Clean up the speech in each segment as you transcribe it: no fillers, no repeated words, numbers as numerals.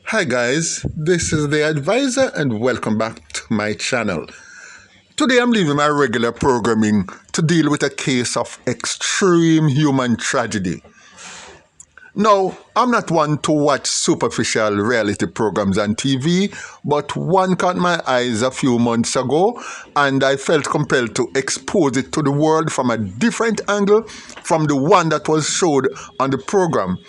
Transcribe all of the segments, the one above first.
Hi guys, this is the advisor and welcome back to my channel. Today I'm leaving my regular programming to deal with a case of extreme human tragedy. Now, I'm not one to watch superficial reality programs on TV, but one caught my eyes a few months ago and I felt compelled to expose it to the world from a different angle from the one that was showed on the program.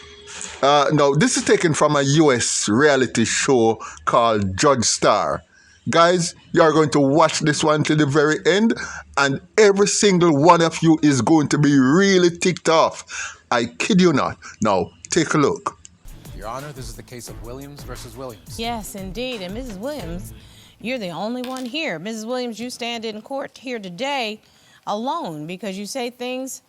Now, this is taken from a US reality show called Judge Star. Guys, you are going to watch this one till the very end, and every single one of you is going to be really ticked off. I kid you not. Now, take a look. Your Honor, this is the case of Williams versus Williams. Yes, indeed. And Mrs. Williams, you're the only one here. Mrs. Williams, you stand in court here today alone because you say things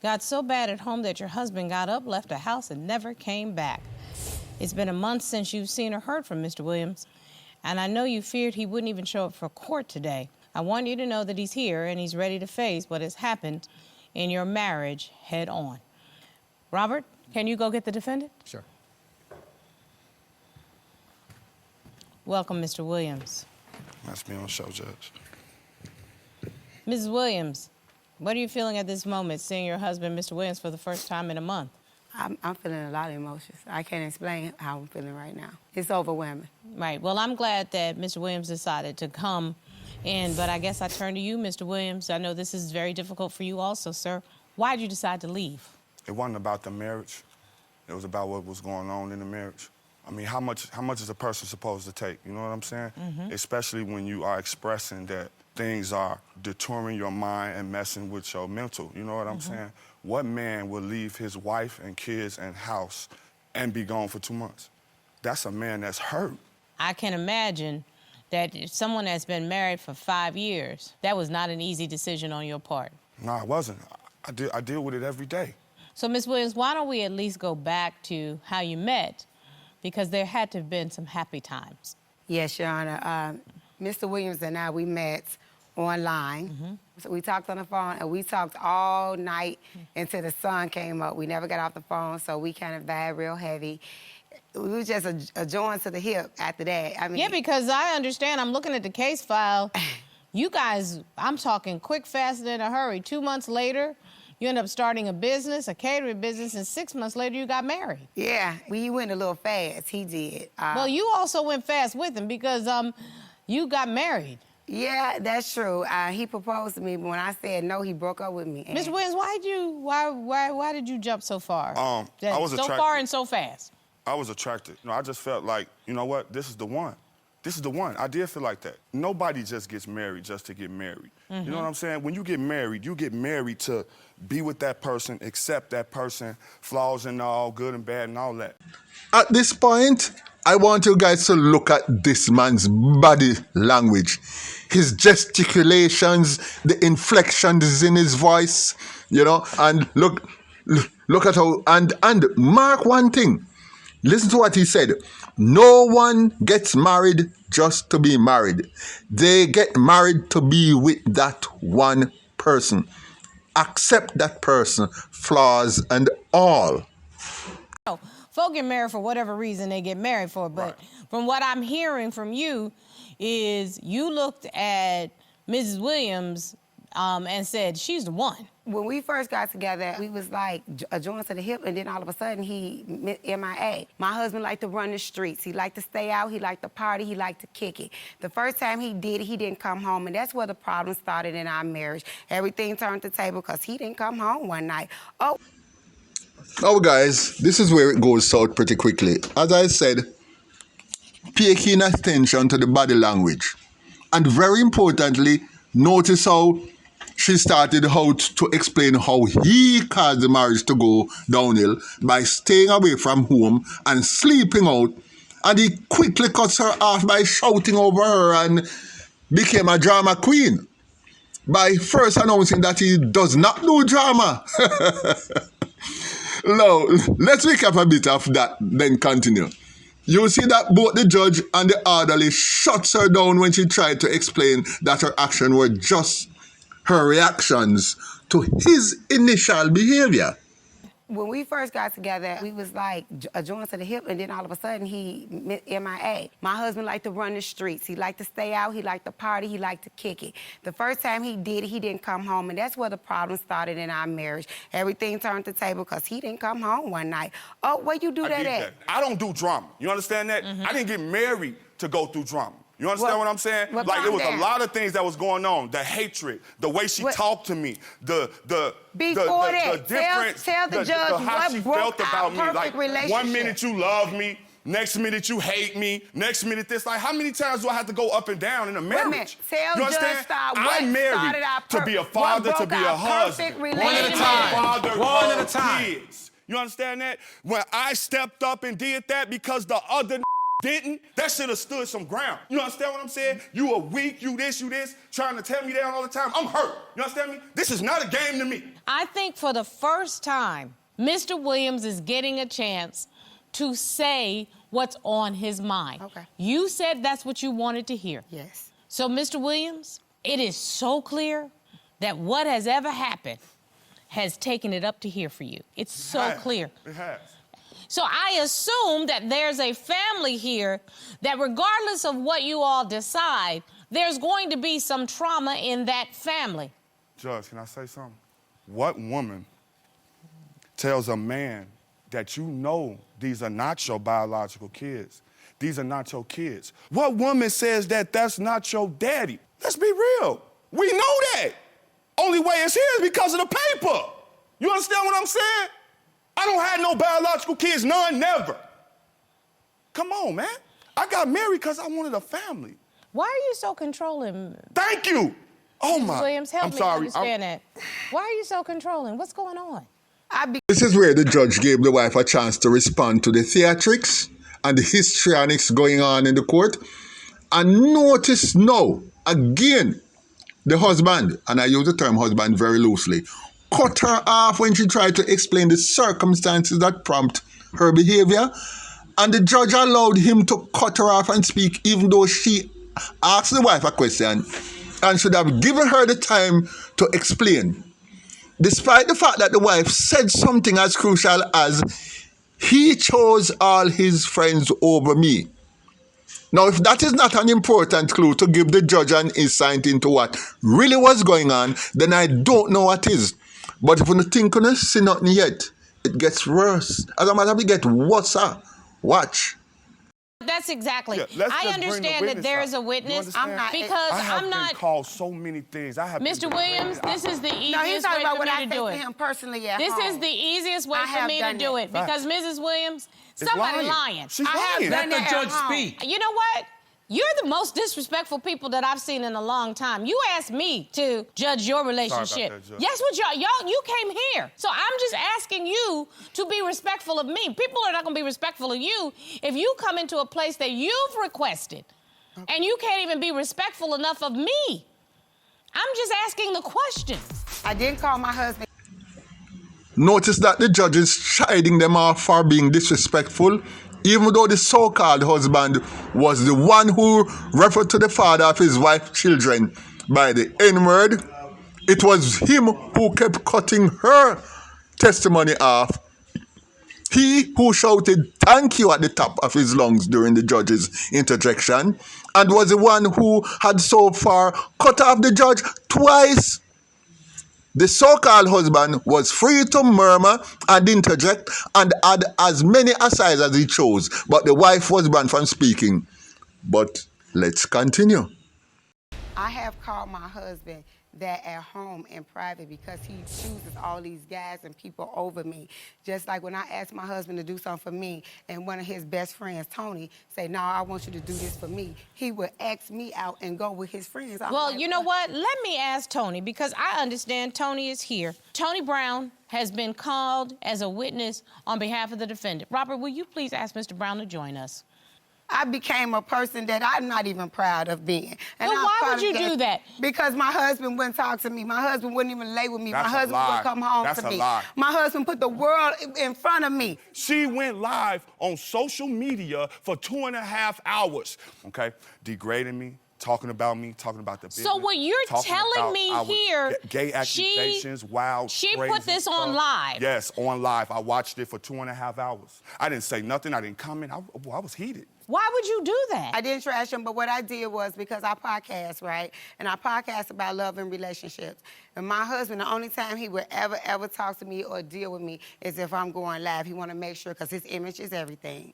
got so bad at home that your husband got up, left the house, and never came back. It's been a month since you've seen or heard from Mr. Williams, and I know you feared he wouldn't even show up for court today. I want you to know that he's here and he's ready to face what has happened in your marriage head on. Robert, can you go get the defendant? Sure. Welcome, Mr. Williams. That's me on show, Judge. Mrs. Williams, what are you feeling at this moment, seeing your husband, Mr. Williams, for the first time in a month? I'm feeling a lot of emotions. I can't explain how I'm feeling right now. It's overwhelming. Right. Well, I'm glad that Mr. Williams decided to come in, but I guess I turn to you, Mr. Williams. I know this is very difficult for you also, sir. Why did you decide to leave? It wasn't about the marriage. It was about what was going on in the marriage. I mean, how much is a person supposed to take? You know what I'm saying? Especially when you are expressing that things are detouring your mind and messing with your mental. You know what I'm saying? What man will leave his wife and kids and house and be gone for 2 months? That's a man that's hurt. I can imagine that if someone that's been married for 5 years, that was not an easy decision on your part. No, it wasn't. I deal with it every day. So, Ms. Williams, why don't we at least go back to how you met? Because there had to have been some happy times. Yes, Your Honor. Mr. Williams and I, we met online. So we talked on the phone, and we talked all night until the sun came up. We never got off the phone, so we kind of vibed real heavy. We was just a joint to the hip after that. I mean, Yeah, because I understand. I'm looking at the case file. You guys, I'm talking quick, fast, and in a hurry. 2 months later, you end up starting a business, a catering business, and 6 months later, you got married. yeah, he went a little fast. He did. Well, you also went fast with him because you got married. Yeah, that's true. He proposed to me, but when I said no, he broke up with me. Mr. Williams, why did you jump so far? I was so attracted. far and so fast. I was attracted. I just felt like, you know what? This is the one. This is the one. I did feel like that. Nobody just gets married just to get married. You know what I'm saying? When you get married to be with that person, accept that person, flaws and all, good and bad and all that. At this point, I want you guys to look at this man's body language, his gesticulations, the inflections in his voice, and look at how, and mark one thing. Listen to what he said. No one gets married just to be married. They get married to be with that one person. Accept that person, flaws and all. No, folk get married for whatever reason they get married for, but from what I'm hearing from you is you looked at Mrs. Williams and said, she's the one. When we first got together, we was like a joint to the hip, and then all of a sudden, he MIA. My husband liked to run the streets. He liked to stay out. He liked to party. He liked to kick it. The first time he did it, he didn't come home, and that's where the problem started in our marriage. Everything turned the table because he didn't come home one night. Oh. Now, guys, this is where it goes south pretty quickly. As I said, pay keen attention to the body language. And very importantly, notice how she started out to explain how he caused the marriage to go downhill by staying away from home and sleeping out. And he quickly cuts her off by shouting over her and became a drama queen by first announcing that he does not do drama. Now, let's recap a bit of that, then continue. You see that both the judge and the orderly shuts her down when she tried to explain that her actions were just her reactions to his initial behavior. When we first got together, we was like a joint to the hip, and then all of a sudden he MIA. My husband liked to run the streets. He liked to stay out. He liked to party. He liked to kick it. The first time he did it, he didn't come home, and that's where the problem started in our marriage. Everything turned to the table because he didn't come home one night. Oh, where you do that at? I don't do drama. You understand that? I didn't get married to go through drama. You understand what I'm saying? Well, like, it was down. a lot of things that was going on. The hatred, the way she talked to me, the difference, tell the judge how what she broke felt our about me. perfect Like, relationship. 1 minute you love me, next minute you hate me, next minute this. Like, how many times do I have to go up and down in a marriage? Wait a minute. Tell you understand? Judge Star what I'm married started our to be a father, what to be broke a our husband. perfect One at a time. Father One at a of time. kids. You understand that? When I stepped up and did that because the other didn't, that should have stood some ground. You understand what I'm saying? You are weak, you this, trying to tear me down all the time. I'm hurt. You understand me? This is not a game to me. I think for the first time, Mr. Williams is getting a chance to say what's on his mind. Okay. You said that's what you wanted to hear. Yes. So, Mr. Williams, it is so clear that what has ever happened has taken it up to here for you. It's so clear. It has. So I assume that there's a family here that regardless of what you all decide, there's going to be some trauma in that family. Judge, can I say something? What woman tells a man that you know these are not your biological kids? These are not your kids. What woman says that that's not your daddy? Let's be real. We know that. Only way it's here is because of the paper. You understand what I'm saying? I don't have no biological kids, none, never. Come on, man. I got married because I wanted a family. Why are you so controlling? Thank you. Oh, Mrs. my. Williams, help I'm me sorry. understand that. Why are you so controlling? What's going on? This is where the judge gave the wife a chance to respond to the theatrics and the histrionics going on in the court. And notice now, again, the husband, and I use the term husband very loosely, cut her off when she tried to explain the circumstances that prompt her behavior. And the judge allowed him to cut her off and speak, even though she asked the wife a question and should have given her the time to explain. Despite the fact that the wife said something as crucial as, "He chose all his friends over me." Now, if that is not an important clue to give the judge an insight into what really was going on, then I don't know what is. But if you think you see nothing yet, it gets worse. As a matter of fact, it gets worse. Watch. That's exactly. Yeah, let's I just bring the understand that witness there out. is a You witness understand? because I have I'm not. been called so many things. I have Mr. Williams, this is the No, he's easiest talking way about for what me I to say do to it. him personally at This home. is the easiest way I for have me to done do that. it because Mrs. Williams, It's somebody lying. She's I have lying. done Let the that judge at home. speak. You know what? You're the most disrespectful people that I've seen in a long time. You asked me to judge your relationship. that, Judge. Guess what, y'all, you came here. So I'm just asking you to be respectful of me. People are not going to be respectful of you if you come into a place that you've requested and you can't even be respectful enough of me. I'm just asking the question. I didn't call my husband. Notice that the judge is chiding them off for being disrespectful, even though the so-called husband was the one who referred to the father of his wife's children by the N-word. It was him who kept cutting her testimony off. He who shouted "thank you" at the top of his lungs during the judge's interjection, and was the one who had so far cut off the judge twice. The so-called husband was free to murmur and interject and add as many asides as he chose, but the wife was banned from speaking. But let's continue. I have called my husband that at home in private because he chooses all these guys and people over me. Just like when I asked my husband to do something for me and one of his best friends, Tony, say, "No, I want you to do this for me," he would ask me out and go with his friends. I'm Well, like, you know what? Let me ask Tony, because I understand Tony is here. Tony Brown has been called as a witness on behalf of the defendant. Robert, will you please ask Mr. Brown to join us? I became a person that I'm not even proud of being. And Well, I'm why proud would of you do that? Because my husband wouldn't talk to me. My husband wouldn't even lay with me. That's My a husband lie. would come home That's to a me. lie. My husband put the world in front of me. She went live on social media for 2.5 hours, okay? Degrading me, talking about me, talking about the business. So what you're talking telling about me our here, gay accusations, wild, she crazy put this on stuff. live. Yes, on live. I watched it for 2.5 hours. I didn't say nothing. I didn't comment. I was heated. Why would you do that? I didn't trash him, but what I did was because I podcast, right? And I podcast about love and relationships. And my husband, the only time he would ever talk to me or deal with me is if I'm going live. He want to make sure, because his image is everything.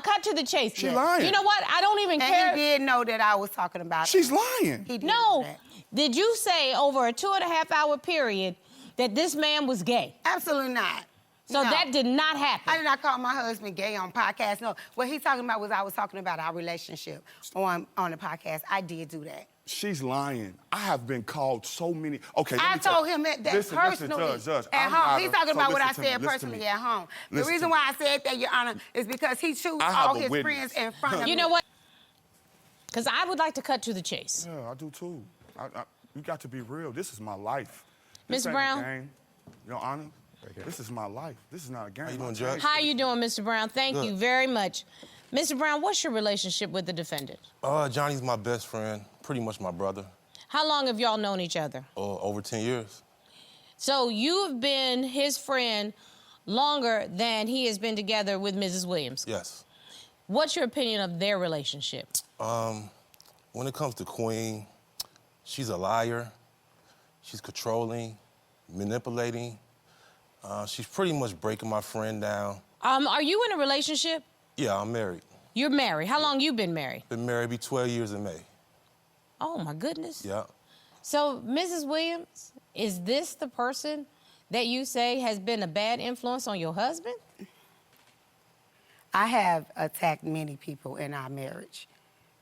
Cut to the chase. She lying. You know what? I don't even And care. he did know that I was talking about She's him. lying. He did know No. that. Did you say over a 2.5 hour period that this man was gay? Absolutely not. So No. that did not happen. I did not call my husband gay on podcast. No, what he's talking about was I was talking about our relationship on the podcast. I did do that. She's lying. I have been called so many. Okay, let I me tell- told him that Listen, personally Judge, at I'm home. not He's a- talking so about what I listen to me, said listen to personally me. at home. The Listen reason to why I said that, Your Honor, is because he chose I have all a his witness. friends in front of me. You know what? Because I would like to cut to the chase. Yeah, I do too. You got to be real. This is my life. This Mr. ain't a Brown? game. Your Honor, this is my life. This is not a game. How you doing, I'm Judge? How you doing, Mr. Brown? Thank you Good. very much. Mr. Brown, what's your relationship with the defendant? Johnny's my best friend, pretty much my brother. How long have y'all known each other? Over 10 years. So you've been his friend longer than he has been together with Mrs. Williams. Yes. What's your opinion of their relationship? When it comes to Queen, she's a liar. She's controlling, manipulating. She's pretty much breaking my friend down. Are you in a relationship? Yeah, I'm married. You're married. How long you been married? Been married, be 12 years in May. Oh, my goodness. Yeah. So, Mrs. Williams, is this the person that you say has been a bad influence on your husband? I have attacked many people in our marriage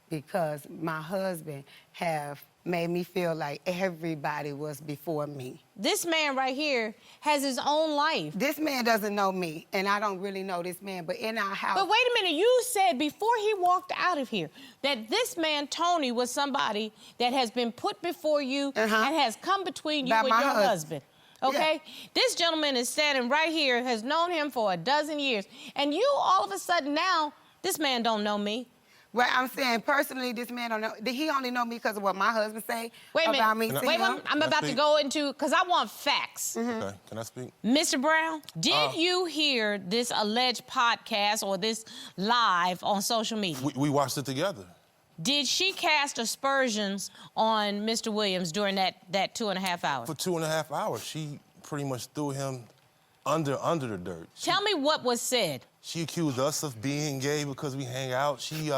because my husband have made me feel like everybody was before me. This man right here has his own life. This man doesn't know me, and I don't really know this man, but in our house... But wait a minute, you said before he walked out of here that this man, Tony, was somebody that has been put before you and has come between you By and my your husband. husband. Okay? Yeah. This gentleman is standing right here, has known him for a dozen years. And you, all of a sudden now, this man don't know me. Well, I'm saying personally, this man don't know. He only know me because of what my husband say Wait a about minute. me to Wait, him. I'm about to speak? go into, because I want facts. Okay, can I speak? Mr. Brown, did you hear this alleged podcast or this live on social media? We watched it together. Did she cast aspersions on Mr. Williams during that 2.5 hours? For 2.5 hours, she pretty much threw him under the dirt. Tell me what was said. She accused us of being gay because we hang out. She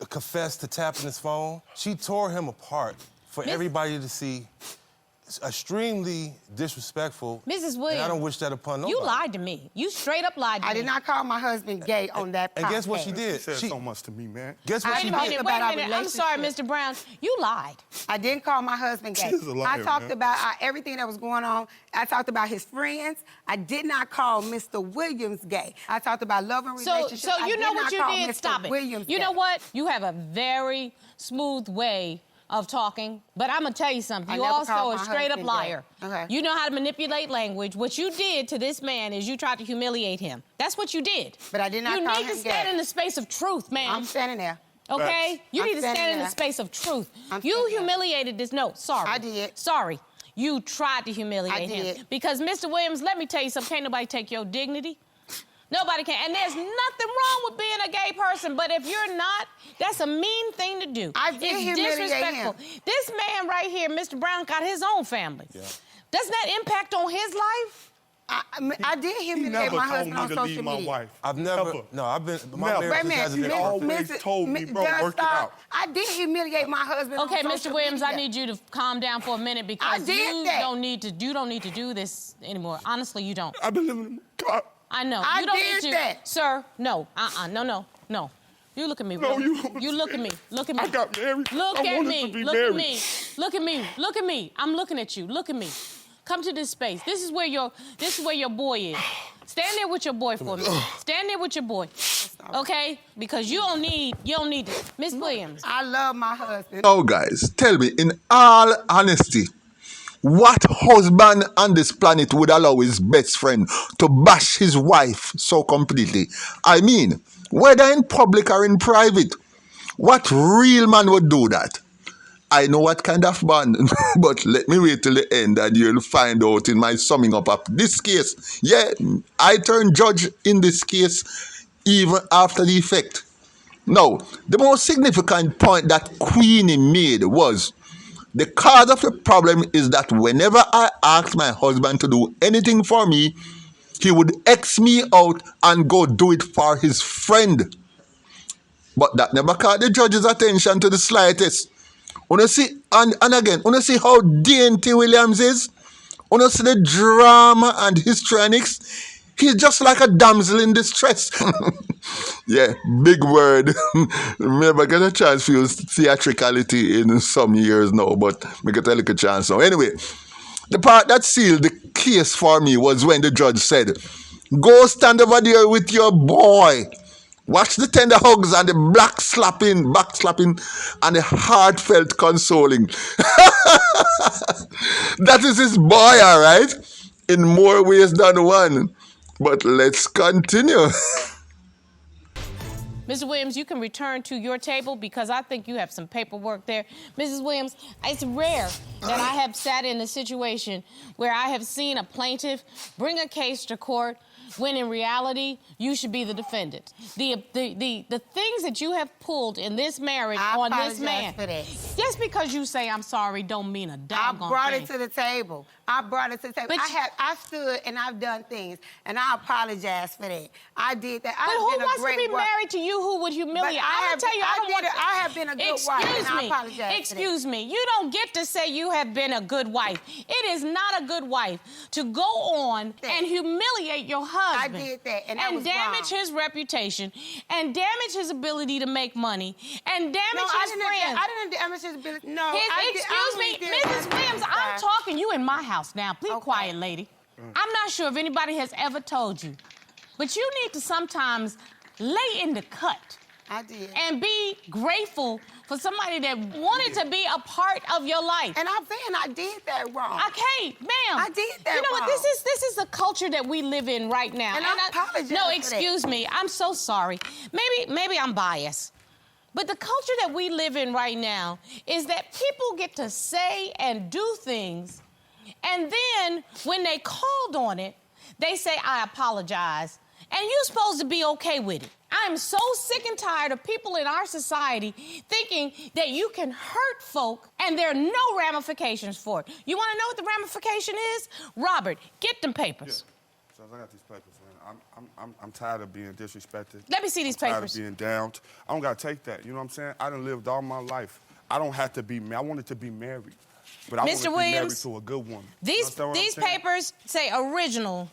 confessed to tapping his phone. She tore him apart for everybody to see. It's extremely disrespectful. Mrs. And Williams, I don't wish that upon nobody. you lied to me. You straight up lied to me. I did not call my husband gay on that podcast. And guess what she She did? said so much to me, man. Guess what I she talked did? about our Wait a minute. I'm sorry, relationship. Mr. Brown. You lied. I didn't call my husband gay. She is a liar, I talked man. about everything that was going on. I talked about his friends. I did not call Mr. Williams gay. I talked about love and So relationships. you I know did what not you call did? Mr. Stop it. Williams You gay. know what? You have a very smooth way of talking, but I'm gonna tell you something. I You never also called a my straight up husband liar. gay. Okay. You know how to manipulate language. What you did to this man is you tried to humiliate him. That's what you did. But I did not You call need to him stand gay. in the space of truth, ma'am. I'm standing there. Okay? You I'm need to stand standing in the there. space of truth. I'm You standing there. humiliated this. No, sorry. I did. Sorry. You tried to humiliate I him. did. Because, Mr. Williams, let me tell you something. Can't nobody take your dignity. Nobody can. And there's nothing wrong with being a gay person, but if you're not, that's a mean thing to do. I did it's humiliate disrespectful. him. This man right here, Mr. Brown, got his own family. Yeah. Doesn't that impact on his life? I did He humiliate never my told husband me on to social leave my media. wife. I've never, Ever. no, I've been, my Never. marriage Wait a minute. hasn't been You perfect. always told me, bro, Just work it stop. out. I did humiliate my husband on Okay, social Mr. Williams, I media. need you to calm down for a minute because did you that. don't need to do this anymore. Honestly, you don't. I've been living in the car. I know. I you don't did need to. that. Sir, no. No. You look at me, No, bro. you You look at me. Look at me. I got married. Look I at wanted me. to be Look married. at me. Look at me. Look at me. I'm looking at you. Look at me. Come to this space. This is where your boy is. Stand there with your boy for a minute. Stand there with your boy. Okay? Because you don't need this. Miss Williams. I love my husband. Now, guys, tell me, in all honesty, what husband on this planet would allow his best friend to bash his wife so completely? I mean, whether in public or in private. What real man would do that? I know what kind of man, but let me wait till the end and you'll find out in my summing up of this case. Yeah, I turned judge in this case even after the effect. Now, the most significant point that Queenie made was the cause of the problem is that whenever I asked my husband to do anything for me, he would X me out and go do it for his friend. But that never caught the judge's attention to the slightest. Wanna see, and again, wanna see how dainty Williams is? Wanna see the drama and histrionics? He's just like a damsel in distress. Yeah, big word. Never get a chance to use theatricality in some years now, but we get a little chance now. Anyway, the part that sealed the case for me was when the judge said, "Go stand over there with your boy. Watch the tender hugs and the back slapping, and the heartfelt consoling." That is his boy, all right? In more ways than one. But let's continue. Mr. Williams, you can return to your table because I think you have some paperwork there. Mrs. Williams, it's rare that I have sat in a situation where I have seen a plaintiff bring a case to court when in reality you should be the defendant. The things that you have pulled in this marriage on this man. For that. Just because you say I'm sorry don't mean a doggone thing. I brought it to the table. But I stood and I've done things, and I apologize for that. I did that. But who wants to be married to you who would humiliate? I'm gonna tell you, I have been a good wife, and I apologize. Excuse me. You don't get to say you have been a good wife. It is not a good wife to go on and humiliate your husband. I did that, and damage his reputation, and damage his ability to make money, and damage his friends. I didn't damage his ability. No, excuse me, Mrs. Williams. I'm talking you in my house now. Please, quiet, lady. I'm not sure if anybody has ever told you, but you need to sometimes lay in the cut. I did. And be grateful for somebody that wanted to be a part of your life. And I'm saying I did that wrong. Okay, ma'am. I did that wrong. You know what? This is the culture that we live in right now. And I apologize No, for excuse me. I'm so sorry. Maybe I'm biased. But the culture that we live in right now is that people get to say and do things, and then when they called on it, they say, "I apologize." And you're supposed to be okay with it. I'm so sick and tired of people in our society thinking that you can hurt folk and there are no ramifications for it. You want to know what the ramification is? Robert, get them papers. Yeah. So I got these papers, man. I'm tired of being disrespected. Let me see these papers. Tired of being downed. I don't got to take that. You know what I'm saying? I done lived all my life. I don't have to be married. I wanted to be married. But I want to be married to a good woman. These papers say original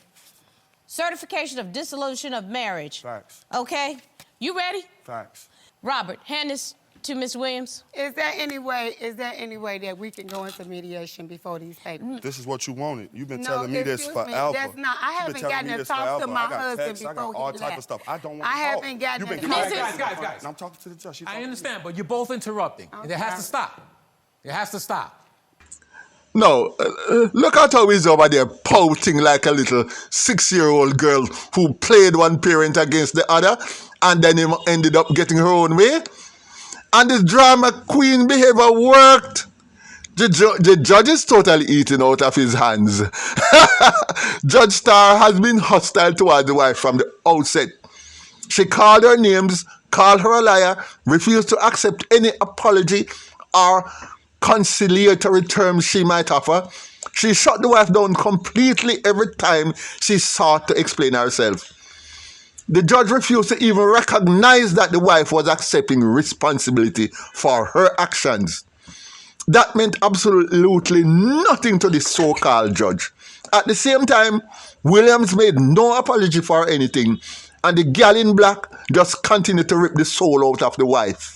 certification of dissolution of marriage. Facts. Okay? You ready? Facts. Robert, hand this to Ms. Williams. Is there any way that we can go into mediation before these papers? This is what you wanted. You've been telling me this forever. That's not. I haven't gotten to talk to my husband before I got all he type left. of stuff. I don't want to talk. I haven't gotten to talk. Guys. I'm talking to the judge. I understand, but you're both interrupting. Okay. It has to stop. It has to stop. No, look at how he's over there pouting like a little 6-year-old girl who played one parent against the other and then ended up getting her own way. And this drama queen behavior worked. The judge is totally eating out of his hands. Judge Starr has been hostile toward the wife from the outset. She called her names, called her a liar, refused to accept any apology or conciliatory terms she might offer. She shut the wife down completely every time she sought to explain herself. The judge refused to even recognize that the wife was accepting responsibility for her actions. That meant absolutely nothing to the so-called judge. At the same time, Williams made no apology for anything, and the girl in black just continued to rip the soul out of the wife.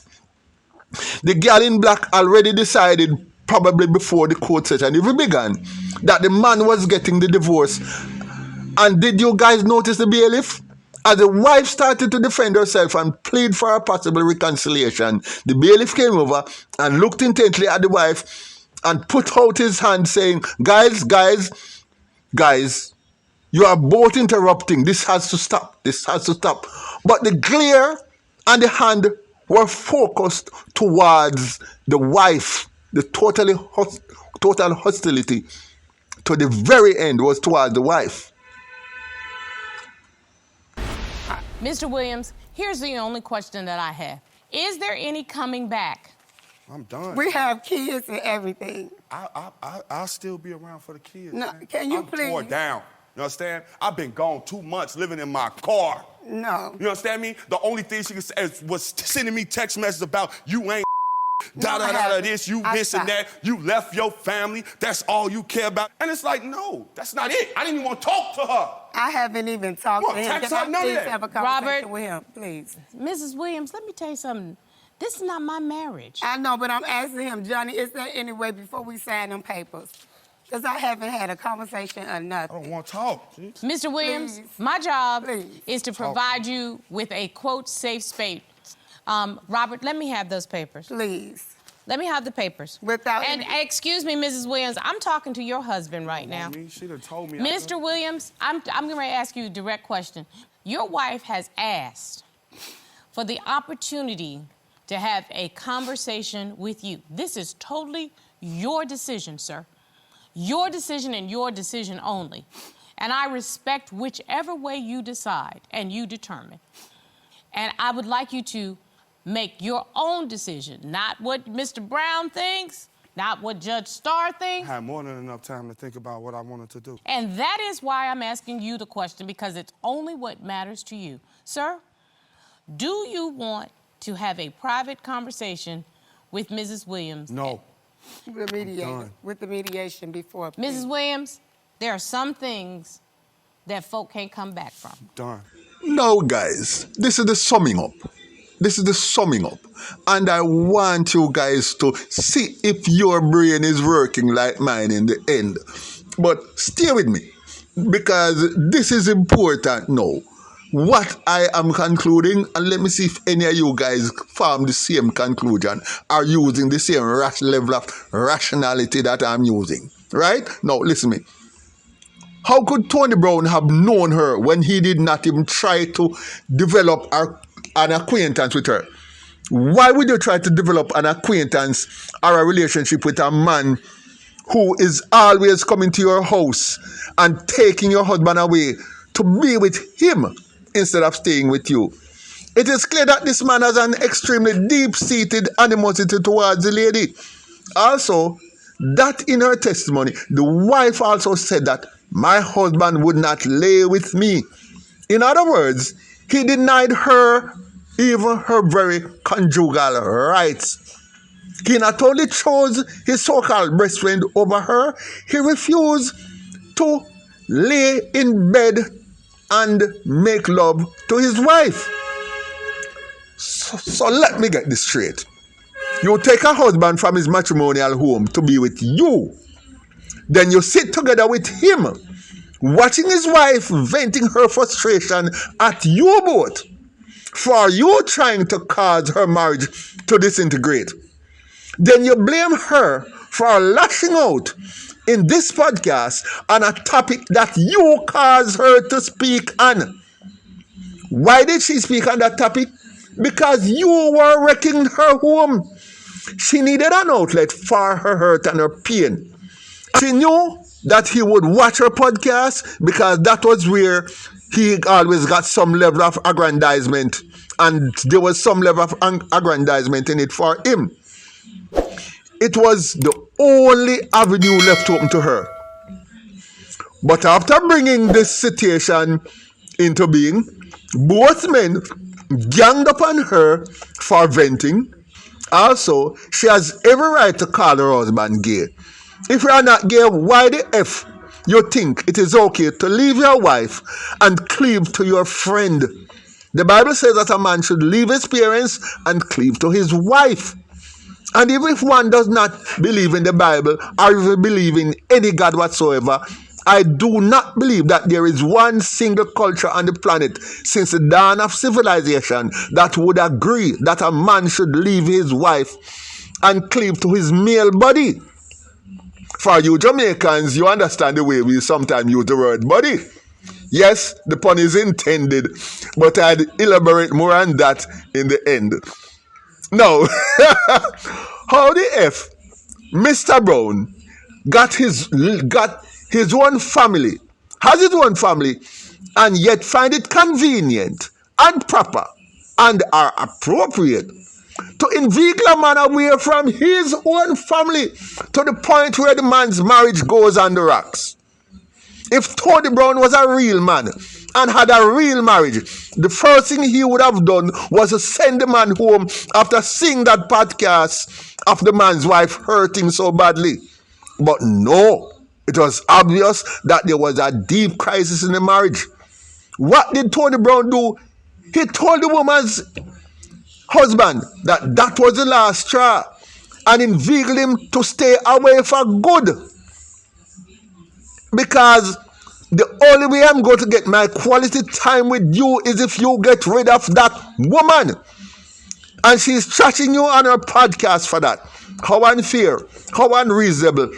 The girl in black already decided, probably before the court session even began, that the man was getting the divorce. And did you guys notice the bailiff? As the wife started to defend herself and plead for a possible reconciliation, the bailiff came over and looked intently at the wife and put out his hand saying, guys, you are both interrupting. This has to stop. But the glare and the hand were focused towards the wife. The total hostility to the very end was towards the wife. Mr. Williams, here's the only question that I have. Is there any coming back? I'm done. We have kids and everything. I'll still be around for the kids. No, man. can you I'm please? tore down. You understand? I've been gone 2 months living in my car. No. You understand me? The only thing she could say was sending me text messages about you ain't this, you this and that. You left your family. That's all you care about. And it's like, no, that's not it. I didn't even want to talk to her. I haven't even talked to him. Text Can her, I none of please that. have a conversation Robert. with him, please? Mrs. Williams, let me tell you something. This is not my marriage. I know, but I'm asking him, Johnny, is there any way before we sign them papers? Because I haven't had a conversation or I nothing. don't want to talk. Mr. Williams, Please. my job Please. is to provide you with a, quote, safe space. Robert, let me have those papers. Please. Let me have the papers. Without And any- excuse me, Mrs. Williams, I'm talking to your husband right now. She done told me. Mr. Williams, I'm going to ask you a direct question. Your wife has asked for the opportunity to have a conversation with you. This is totally your decision, sir. Your decision and your decision only. And I respect whichever way you decide and you determine. And I would like you to make your own decision, not what Mr. Brown thinks, not what Judge Starr I thinks. had more than enough time to think about what I wanted to do. And that is why I'm asking you the question, because it's only what matters to you. Sir, do you want to have a private conversation with Mrs. Williams? No. The mediator, done. with the mediation before. Mrs. Williams, there are some things that folk can't come back from. Done. Now, guys, this is the summing up. This is the summing up. And I want you guys to see if your brain is working like mine in the end. But stay with me, because this is important now. What I am concluding, and let me see if any of you guys form the same conclusion, are using the same level of rationality that I'm using. Right? Now, listen to me. How could Tony Brown have known her when he did not even try to develop an acquaintance with her? Why would you try to develop an acquaintance or a relationship with a man who is always coming to your house and taking your husband away to be with him instead of staying with you? It is clear that this man has an extremely deep-seated animosity towards the lady. Also, that in her testimony, the wife also said that my husband would not lay with me. In other words, he denied her even her very conjugal rights. He not only chose his so-called best friend over her, he refused to lay in bed and make love to his wife. So let me get this straight. You take a husband from his matrimonial home to be with you. Then you sit together with him, watching his wife venting her frustration at you both for you trying to cause her marriage to disintegrate. Then you blame her for lashing out in this podcast on a topic that you caused her to speak on. Why did she speak on that topic? Because you were wrecking her home. She needed an outlet for her hurt and her pain. She knew that he would watch her podcast because that was where he always got some level of aggrandizement, and there was some level of aggrandizement in it for him. It was the only avenue left open to her. But after bringing this situation into being, both men ganged upon her for venting. Also, she has every right to call her husband gay. If you are not gay, why the F you think it is okay to leave your wife and cleave to your friend? The Bible says that a man should leave his parents and cleave to his wife. And even if one does not believe in the Bible or even believe in any God whatsoever, I do not believe that there is one single culture on the planet since the dawn of civilization that would agree that a man should leave his wife and cleave to his male body. For you Jamaicans, you understand the way we sometimes use the word body. Yes, the pun is intended, but I'd elaborate more on that in the end. Now, how the F Mr. Brown got his own family, has his own family, and yet find it convenient and proper and are appropriate to inveigle a man away from his own family to the point where the man's marriage goes on the rocks. If Tony Brown was a real man and had a real marriage, the first thing he would have done was to send the man home after seeing that podcast of the man's wife hurting so badly. But no, it was obvious that there was a deep crisis in the marriage. What did Tony Brown do? He told the woman's husband that that was the last straw and inveigled him to stay away for good. Because the only way I'm going to get my quality time with you is if you get rid of that woman. And she's trashing you on her podcast for that. How unfair, how unreasonable.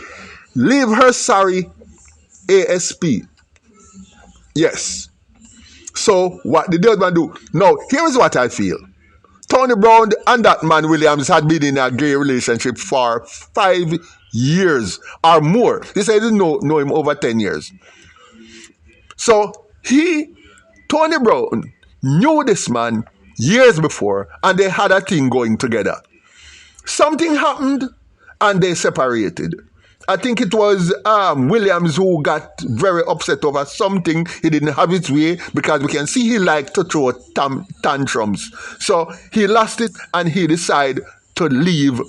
Leave her sorry ASP. Yes. So what did the other man do? Now, here is what I feel. Tony Brown and that man Williams had been in a gay relationship for 5 years or more. He said he didn't know him over 10 years. So Tony Brown, knew this man years before and they had a thing going together. Something happened and they separated. I think it was Williams who got very upset over something. He didn't have his way because we can see he liked to throw tantrums. So he lost it and he decided to leave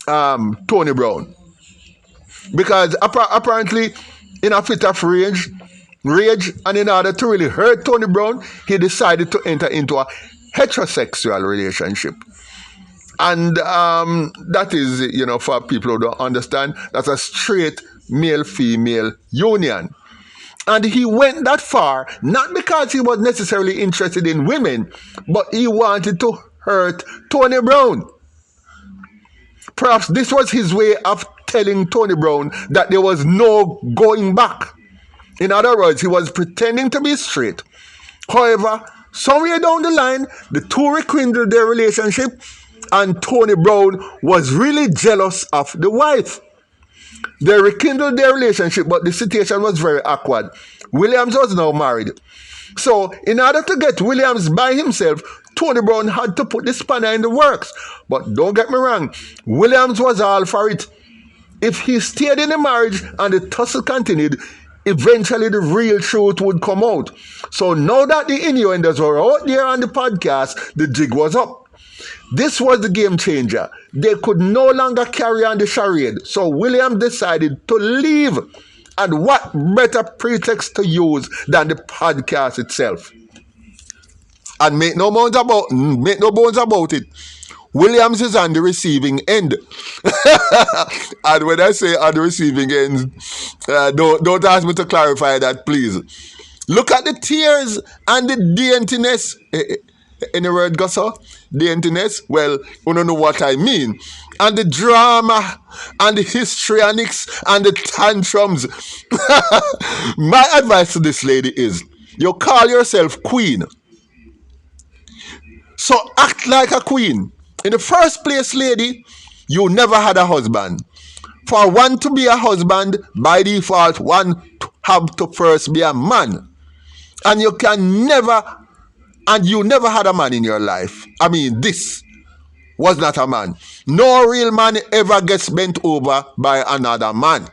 Tony Brown. Because apparently in a fit of rage, and in order to really hurt Tony Brown, he decided to enter into a heterosexual relationship. And that is, for people who don't understand, that's a straight male-female union. And he went that far, not because he was necessarily interested in women, but he wanted to hurt Tony Brown. Perhaps this was his way of telling Tony Brown that there was no going back. In other words, he was pretending to be straight. However, somewhere down the line, the two rekindled their relationship, and Tony Brown was really jealous of the wife. They rekindled their relationship, but the situation was very awkward. Williams was now married. So, in order to get Williams by himself, Tony Brown had to put the spanner in the works. But don't get me wrong, Williams was all for it. If he stayed in the marriage and the tussle continued, eventually the real truth would come out. So now that the innuendos were out there on the podcast, the jig was up. This was the game changer. They could no longer carry on the charade. So William decided to leave. And what better pretext to use than the podcast itself? And make no bones about it. Williams is on the receiving end. And when I say on the receiving end, don't ask me to clarify that, please. Look at the tears and the daintiness. Any word, Gosso? Daintiness? Well, you don't know what I mean. And the drama and the histrionics and the tantrums. My advice to this lady is, you call yourself queen. So act like a queen. In the first place, lady, you never had a husband. For one to be a husband, by default, one have to first be a man. And you never had a man in your life. I mean, this was not a man. No real man ever gets bent over by another man.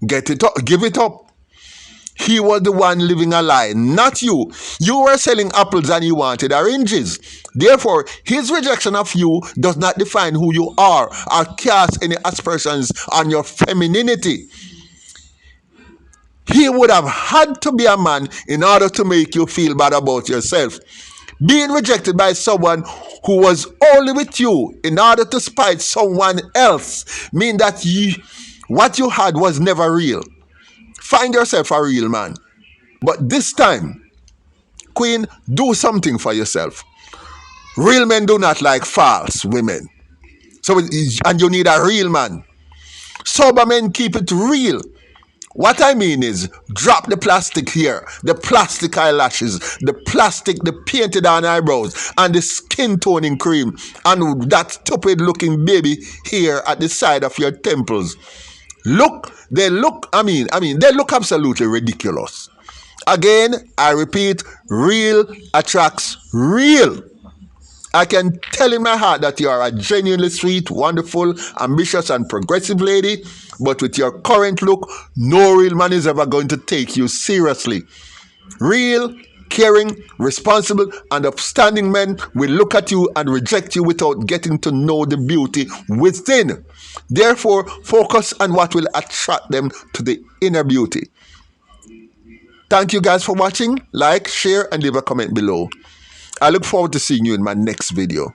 Get it up, give it up. He was the one living a lie, not you. You were selling apples and he wanted oranges. Therefore, his rejection of you does not define who you are or cast any aspersions on your femininity. He would have had to be a man in order to make you feel bad about yourself. Being rejected by someone who was only with you in order to spite someone else means that what you had was never real. Find yourself a real man. But this time, queen, do something for yourself. Real men do not like false women. And you need a real man. Sober men keep it real. What I mean is, drop the plastic hair, the plastic eyelashes, the painted on eyebrows, and the skin toning cream, and that stupid looking baby hair at the side of your temples. They look absolutely ridiculous. Again, I repeat, real attracts real. I can tell in my heart that you are a genuinely sweet, wonderful, ambitious, and progressive lady, but with your current look, no real man is ever going to take you seriously. Real, caring, responsible, and upstanding men will look at you and reject you without getting to know the beauty within. Therefore, focus on what will attract them to the inner beauty. Thank you guys for watching. Like, share, and leave a comment below. I look forward to seeing you in my next video.